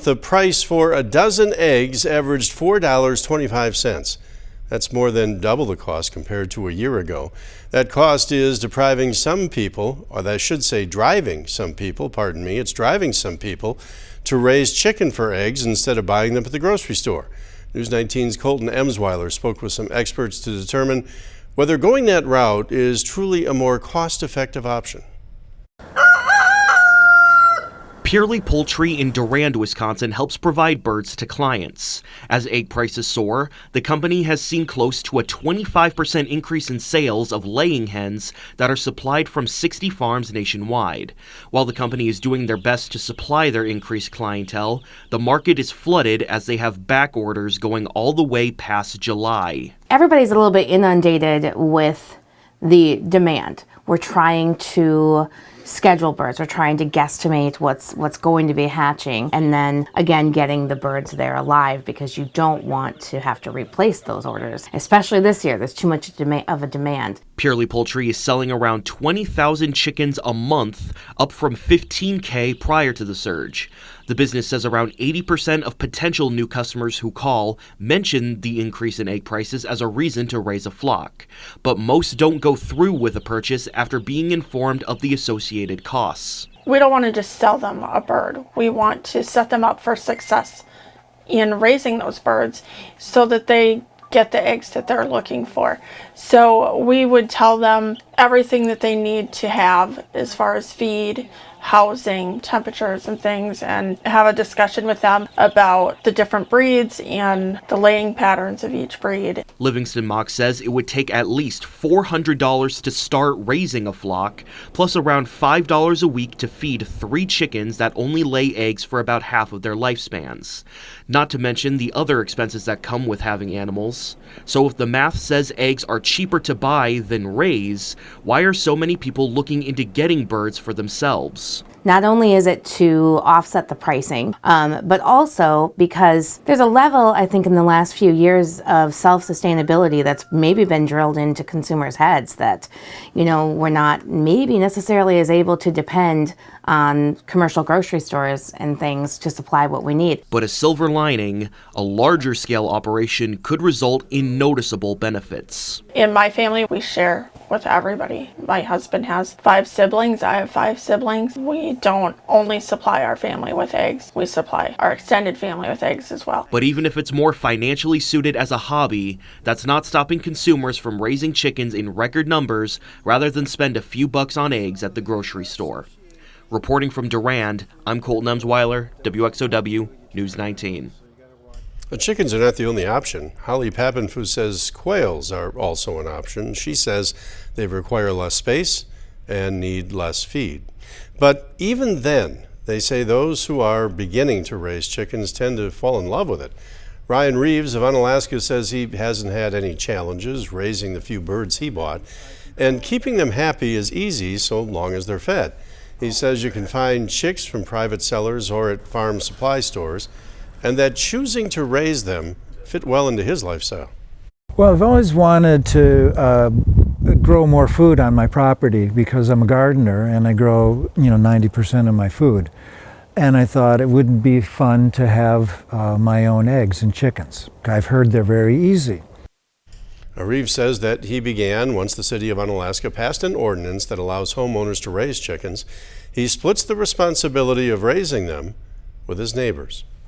The price for a dozen eggs averaged $4.25. That's more than double the cost compared to a year ago. That cost is depriving some people, or I should say driving some people, pardon me, it's driving some people to raise chicken for eggs instead of buying them at the grocery store. News 19's Colton Emsweiler spoke with some experts to determine whether going that route is truly a more cost-effective option. Purely Poultry in Durand, Wisconsin helps provide birds to clients. As egg prices soar, the company has seen close to a 25% increase in sales of laying hens that are supplied from 60 farms nationwide. While the company is doing their best to supply their increased clientele, the market is flooded as they have back orders going all the way past July. Everybody's a little bit inundated with the demand. We're trying to schedule birds. We're trying to guesstimate what's going to be hatching, and then again getting the birds there alive, because you don't want to have to replace those orders, especially this year. There's too much of a demand. Purely Poultry is selling around 20,000 chickens a month, up from 15K prior to the surge. The business says around 80% of potential new customers who call mention the increase in egg prices as a reason to raise a flock. But most don't go through with a purchase after being informed of the associated costs. We don't want to just sell them a bird. We want to set them up for success in raising those birds so that they get the eggs that they're looking for. So we would tell them everything that they need to have as far as feed, housing, temperatures and things, and have a discussion with them about the different breeds and the laying patterns of each breed. Livingston Mock says it would take at least $400 to start raising a flock, plus around $5 a week to feed 3 chickens that only lay eggs for about half of their lifespans. Not to mention the other expenses that come with having animals. So if the math says eggs are cheaper to buy than raise, why are so many people looking into getting birds for themselves? Not only is it to offset the pricing, but also because there's a level, I think, in the last few years of self-sustainability that's maybe been drilled into consumers' heads that, we're not maybe necessarily as able to depend on commercial grocery stores and things to supply what we need. But a silver lining, a larger scale operation could result in noticeable benefits. In my family, we share with everybody. My husband has 5 siblings. I have 5 siblings. We don't only supply our family with eggs. We supply our extended family with eggs as well. But even if it's more financially suited as a hobby, that's not stopping consumers from raising chickens in record numbers rather than spend a few bucks on eggs at the grocery store. Reporting from Durand, I'm Colton Emsweiler, WXOW News 19. The chickens are not the only option. Holly Pappenfu says quails are also an option. She says they require less space and need less feed. But even then, they say those who are beginning to raise chickens tend to fall in love with it. Ryan Reeves of Unalaska says he hasn't had any challenges raising the few birds he bought, and keeping them happy is easy so long as they're fed. He says you can find chicks from private sellers or at farm supply stores, and that choosing to raise them fit well into his lifestyle. Well, I've always wanted to grow more food on my property because I'm a gardener and I grow 90% of my food. And I thought it would be fun to have my own eggs and chickens. I've heard they're very easy. Reeves says that he began once the city of Unalaska passed an ordinance that allows homeowners to raise chickens. He splits the responsibility of raising them with his neighbors.